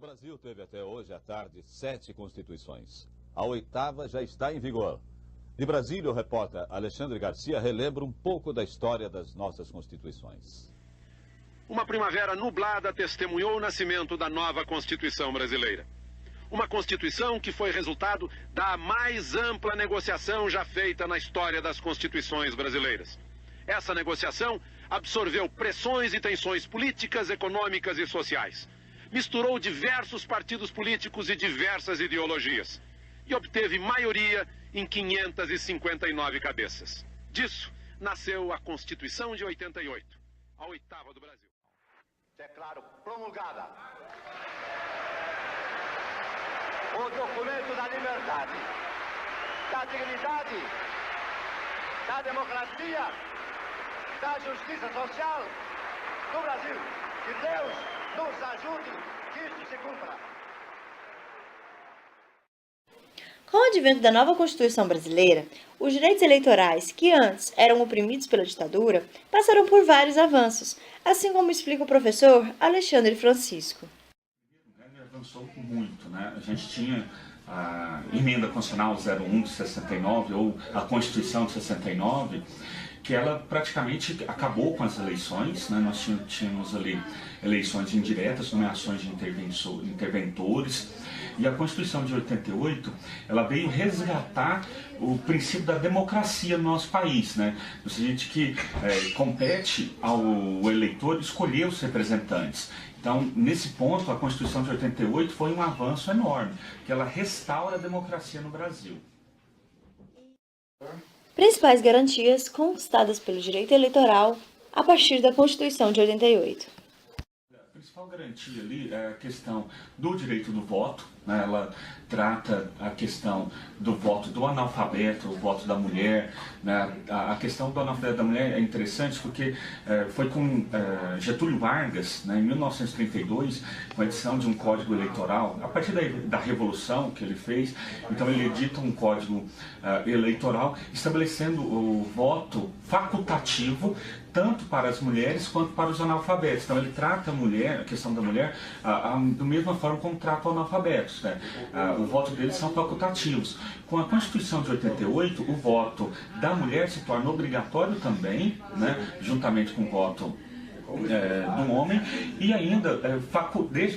Brasil teve até hoje à tarde 7 constituições. A 8ª já está em vigor. De Brasília, o repórter Alexandre Garcia relembra um pouco da história das nossas constituições. Uma primavera nublada testemunhou o nascimento da nova Constituição brasileira. Uma Constituição que foi resultado da mais ampla negociação já feita na história das Constituições brasileiras. Essa negociação absorveu pressões e tensões políticas, econômicas e sociais. Misturou diversos partidos políticos e diversas ideologias. E obteve maioria em 559 cabeças. Disso nasceu a Constituição de 88, a 8ª do Brasil. Declaro promulgada o documento da liberdade, da dignidade, da democracia, da justiça social do Brasil. Que Deus nos ajude que isso se cumpra. Com o advento da nova Constituição brasileira, os direitos eleitorais, que antes eram oprimidos pela ditadura, passaram por vários avanços, assim como explica o professor Alexandre Francisco. Avançou muito, né? A gente tinha a Emenda Constitucional 01 de 69, ou a Constituição de 69, que ela praticamente acabou com as eleições, né? Nós tínhamos ali eleições indiretas, nomeações de interventores, e a Constituição de 88, ela veio resgatar o princípio da democracia no nosso país, né? No sentido que compete ao eleitor escolher os representantes. Então, nesse ponto, a Constituição de 88 foi um avanço enorme, que ela restaura a democracia no Brasil. Principais garantias conquistadas pelo direito eleitoral a partir da Constituição de 88. A principal garantia ali é a questão do direito do voto, né? Ela trata a questão do voto do analfabeto, o voto da mulher, né? A questão do analfabeto da mulher é interessante porque foi com Getúlio Vargas, né, em 1932, com a edição de um código eleitoral, a partir da Revolução que ele fez. Então ele edita um código eleitoral estabelecendo o voto facultativo tanto para as mulheres quanto para os analfabetos. Então ele trata a mulher, a questão da mulher, da mesma forma como trata os analfabetos, né? O voto deles são facultativos. Com a Constituição de 88, o voto da mulher se torna obrigatório também, né? Juntamente com o voto do homem, e ainda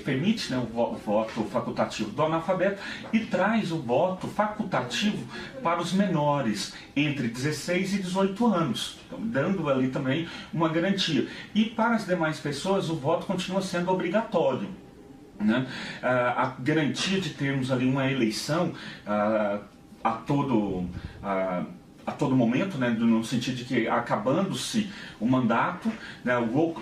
permite, né, o voto facultativo do analfabeto e traz o voto facultativo para os menores entre 16 e 18 anos, então, dando ali também uma garantia. E para as demais pessoas o voto continua sendo obrigatório, né? A garantia de termos ali uma eleição a todo momento, né, no sentido de que acabando-se o mandato, né,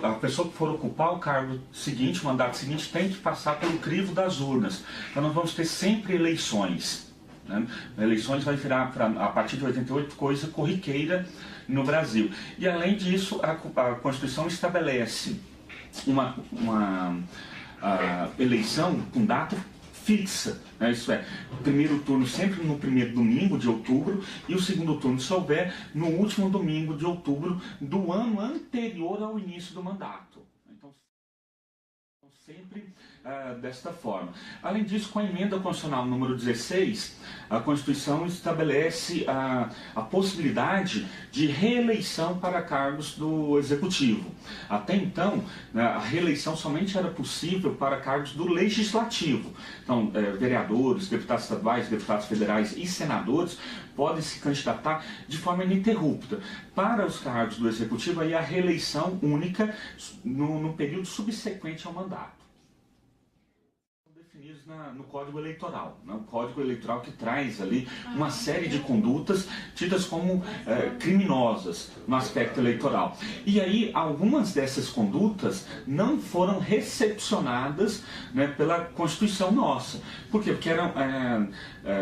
a pessoa que for ocupar o cargo seguinte, o mandato seguinte, tem que passar pelo crivo das urnas. Então nós vamos ter sempre eleições, né? Eleições vai virar, a partir de 88, coisa corriqueira no Brasil. E além disso, a Constituição estabelece uma eleição com data fixa, né? Isso é, o primeiro turno sempre no primeiro domingo de outubro e o segundo turno, se houver, no último domingo de outubro do ano anterior ao início do mandato. Então, sempre desta forma. Além disso, com a Emenda Constitucional número 16, a Constituição estabelece a possibilidade de reeleição para cargos do Executivo. Até então, né, a reeleição somente era possível para cargos do Legislativo. Então, vereadores, deputados estaduais, deputados federais e senadores podem se candidatar de forma ininterrupta. Para os cargos do Executivo, aí a reeleição única no período subsequente ao mandato. Definidos no Código Eleitoral, né? O Código Eleitoral que traz ali uma série de condutas tidas como criminosas no aspecto eleitoral. E aí algumas dessas condutas não foram recepcionadas, né, pela Constituição nossa. Por quê? Porque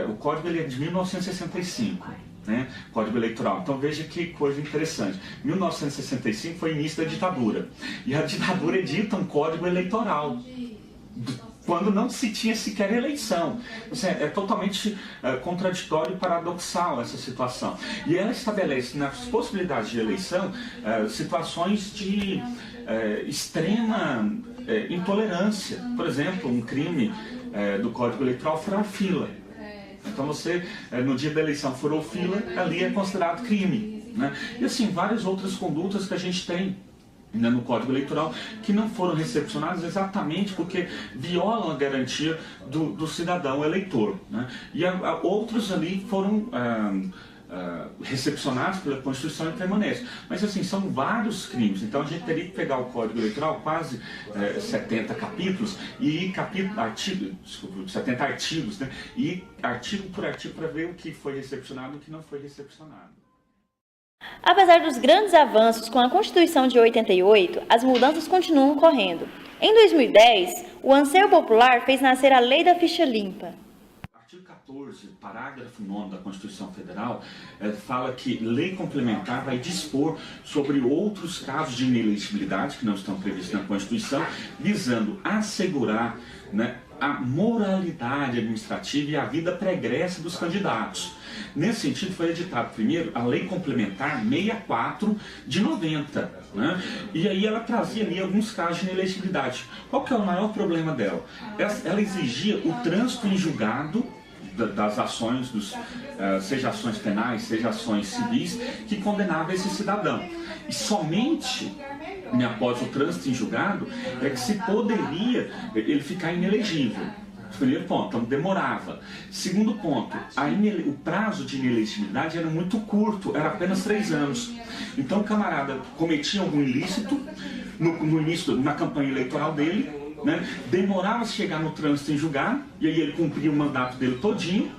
o Código ele é de 1965. Né? Código Eleitoral. Então veja que coisa interessante. 1965 foi o início da ditadura. E a ditadura edita um Código Eleitoral quando não se tinha sequer eleição. É totalmente contraditório e paradoxal essa situação. E ela estabelece nas possibilidades de eleição situações de extrema intolerância. Por exemplo, um crime do Código Eleitoral furar fila. Então você, no dia da eleição, furou fila, ali é considerado crime, né? E assim, várias outras condutas que a gente tem, né, no Código Eleitoral, que não foram recepcionadas exatamente porque violam a garantia do cidadão eleitor, né? E outros ali foram recepcionados pela Constituição e permanecem. Mas assim, são vários crimes, então a gente teria que pegar o Código Eleitoral, quase 70 capítulos, e 70 artigos, né? E artigo por artigo para ver o que foi recepcionado e o que não foi recepcionado. Apesar dos grandes avanços com a Constituição de 88, as mudanças continuam ocorrendo. Em 2010, o anseio popular fez nascer a Lei da Ficha Limpa. Artigo 14, parágrafo 9 da Constituição Federal, fala que lei complementar vai dispor sobre outros casos de inelegibilidade que não estão previstos na Constituição, visando assegurar, né, a moralidade administrativa e a vida pregressa dos candidatos. Nesse sentido, foi editado primeiro a Lei Complementar 64 de 90, né? E aí ela trazia ali alguns casos de inelegibilidade. Qual que é o maior problema dela? Ela exigia o trânsito em julgado das ações, seja ações penais, seja ações civis, que condenava esse cidadão. E somente após o trânsito em julgado é que se poderia ele ficar inelegível. Primeiro ponto, então demorava. Segundo ponto, o prazo de inelegibilidade era muito curto, era apenas 3 anos. Então o camarada cometia algum ilícito no início, na campanha eleitoral dele, né, demorava a chegar no trânsito em julgado, e aí ele cumpria o mandato dele todinho,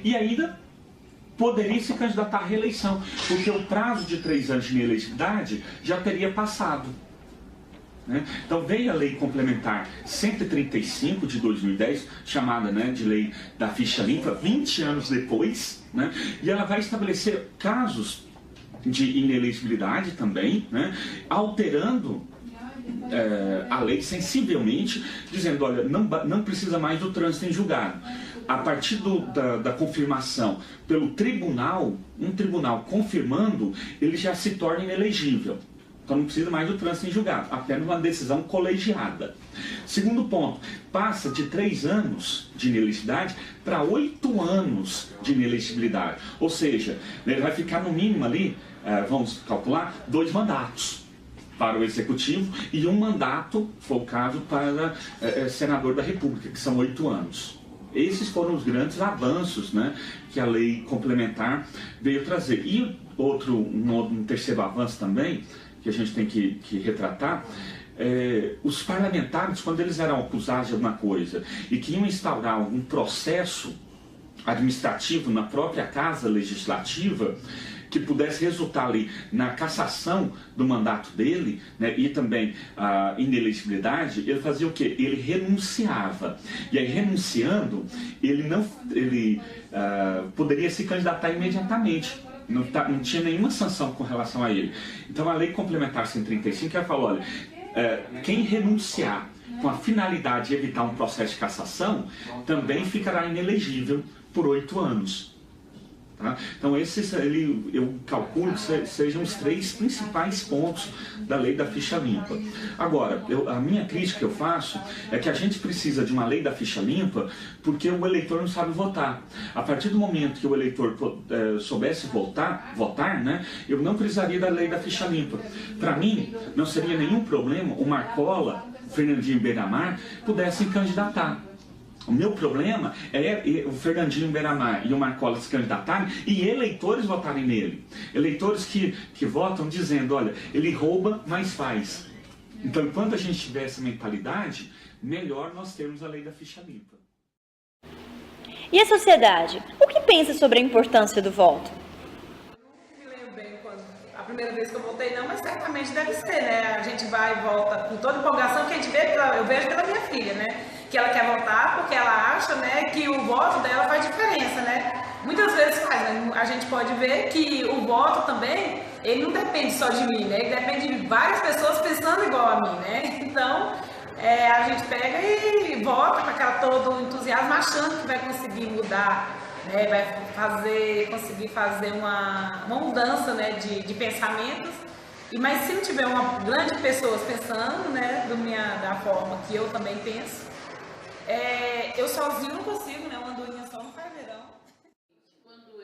e ainda poderia se candidatar à reeleição, porque o prazo de 3 anos de inelegibilidade já teria passado. Então veio a Lei Complementar 135 de 2010, chamada, né, de Lei da Ficha Limpa, 20 anos depois, né, e ela vai estabelecer casos de inelegibilidade também, né, alterando a lei sensivelmente, dizendo, olha, não precisa mais do trânsito em julgado. A partir da confirmação pelo tribunal, um tribunal confirmando, ele já se torna inelegível. Então não precisa mais do trânsito em julgado, apenas uma decisão colegiada. Segundo ponto, passa de 3 anos de inelegibilidade para 8 anos de inelegibilidade. Ou seja, ele vai ficar no mínimo ali, vamos calcular, 2 mandatos para o Executivo e 1 mandato, se for o caso, para senador da República, que são 8 anos. Esses foram os grandes avanços, né, que a lei complementar veio trazer. E um terceiro avanço também, que a gente tem que retratar, os parlamentares, quando eles eram acusados de alguma coisa e que iam instaurar algum processo administrativo na própria Casa Legislativa, que pudesse resultar ali na cassação do mandato dele, né, e também a inelegibilidade, ele fazia o quê? Ele renunciava. E aí, renunciando, ele poderia se candidatar imediatamente. Não tinha nenhuma sanção com relação a ele. Então a Lei Complementar 135, ela falou, olha, quem renunciar com a finalidade de evitar um processo de cassação, também ficará inelegível por 8 anos. Tá? Então esses eu calculo que sejam os 3 principais pontos da Lei da Ficha Limpa. Agora, a minha crítica que eu faço é que a gente precisa de uma Lei da Ficha Limpa porque o eleitor não sabe votar. A partir do momento que o eleitor soubesse votar, né, eu não precisaria da Lei da Ficha Limpa. Para mim, não seria nenhum problema o Marcola, Fernandinho Beiramar pudessem candidatar. O meu problema é o Fernandinho Beiramar e o Marcola se candidatarem e eleitores votarem nele. Eleitores que votam dizendo, olha, ele rouba, mas faz. Então, enquanto a gente tiver essa mentalidade, melhor nós termos a Lei da Ficha Limpa. E a sociedade? O que pensa sobre a importância do voto? Eu não me lembro bem quando a primeira vez que eu votei, não, mas certamente deve ser, né? A gente vai e volta com toda empolgação que a gente vê, eu vejo pela minha filha, né? Que ela quer votar porque ela acha, né, que o voto dela faz diferença, né? Muitas vezes faz, né? A gente pode ver que o voto também, ele não depende só de mim, né? Ele depende de várias pessoas pensando igual a mim, né? Então, a gente pega e vota com aquela todo entusiasmo, achando que vai conseguir mudar, né? Vai conseguir fazer uma mudança, né, de pensamentos. Mas se não tiver uma grande pessoa pensando, né, da forma que eu também penso, eu sozinho não consigo, né? Uma andorinha só não faz verão. Quando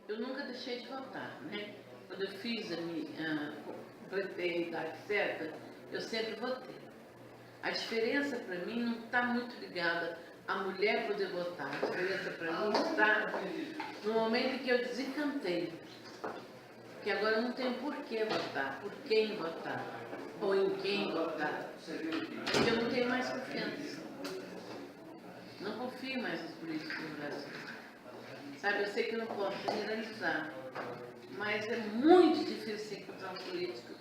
eu nunca deixei de votar, né? Quando eu fiz completei a idade certa, eu sempre votei. A diferença para mim não está muito ligada a mulher poder votar. A diferença para mim está no momento em que eu desencantei. Que agora eu não tenho por que votar, por quem votar, ou em quem votar. Porque eu não tenho mais confiança. Não confio mais nos políticos no Brasil. Sabe, eu sei que eu não posso generalizar, mas é muito difícil encontrar um político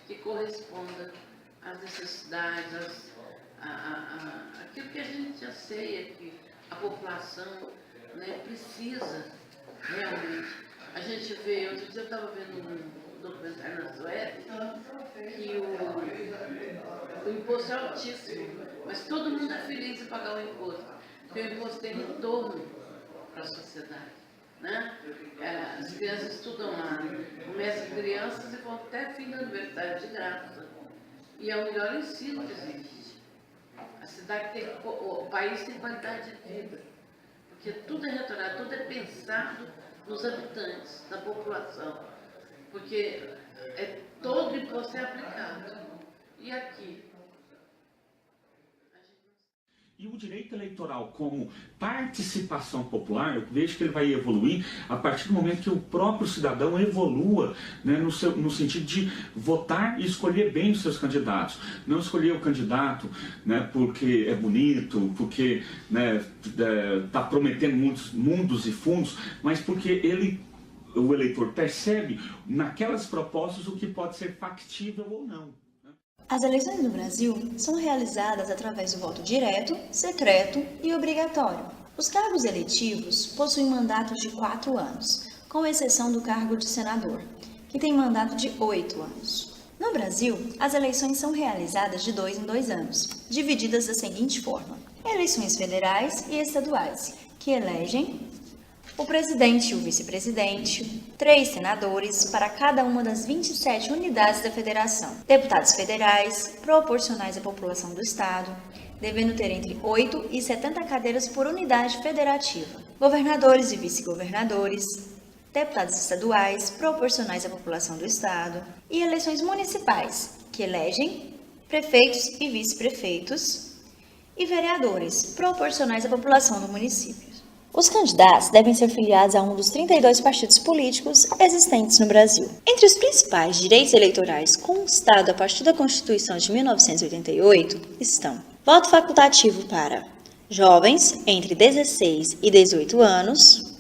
que corresponda às necessidades, aquilo que a gente já sei, que a população, né, precisa realmente. A gente vê, outro dia eu estava vendo um documentário na Suécia, que o imposto é altíssimo, mas todo mundo é feliz em pagar o imposto, porque o imposto tem retorno para a sociedade, né? As crianças estudam lá, começam crianças e vão até fim da universidade de graça. E é o melhor ensino que existe. A cidade tem, o país tem qualidade de vida, porque tudo é retornado, tudo é pensado nos habitantes, na população, porque todo imposto é aplicado. E aqui? E o direito eleitoral como participação popular, eu vejo que ele vai evoluir a partir do momento que o próprio cidadão evolua, né, no sentido de votar e escolher bem os seus candidatos. Não escolher o candidato, né, porque é bonito, porque, né, tá prometendo muitos mundos e fundos, mas porque o eleitor percebe naquelas propostas o que pode ser factível ou não. As eleições no Brasil são realizadas através do voto direto, secreto e obrigatório. Os cargos eletivos possuem mandatos de 4 anos, com exceção do cargo de senador, que tem mandato de 8 anos. No Brasil, as eleições são realizadas de 2 em 2 anos, divididas da seguinte forma: eleições federais e estaduais, que elegem o presidente e o vice-presidente, 3 senadores para cada uma das 27 unidades da federação, deputados federais, proporcionais à população do estado, devendo ter entre 8 e 70 cadeiras por unidade federativa, governadores e vice-governadores, deputados estaduais, proporcionais à população do estado, e eleições municipais, que elegem prefeitos e vice-prefeitos, e vereadores, proporcionais à população do município. Os candidatos devem ser filiados a um dos 32 partidos políticos existentes no Brasil. Entre os principais direitos eleitorais conquistados a partir da Constituição de 1988 estão: voto facultativo para jovens entre 16 e 18 anos,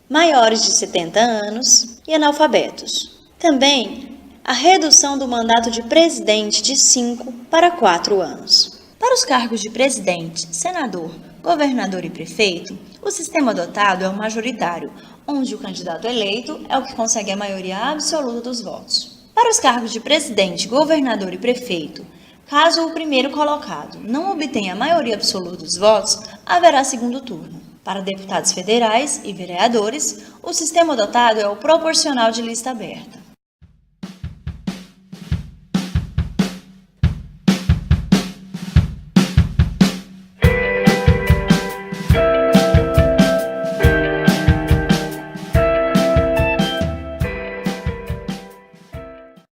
maiores de 70 anos e analfabetos. Também a redução do mandato de presidente de 5 para 4 anos. Para os cargos de presidente, senador, governador e prefeito, o sistema adotado é o majoritário, onde o candidato eleito é o que consegue a maioria absoluta dos votos. Para os cargos de presidente, governador e prefeito, caso o primeiro colocado não obtenha a maioria absoluta dos votos, haverá segundo turno. Para deputados federais e vereadores, o sistema adotado é o proporcional de lista aberta.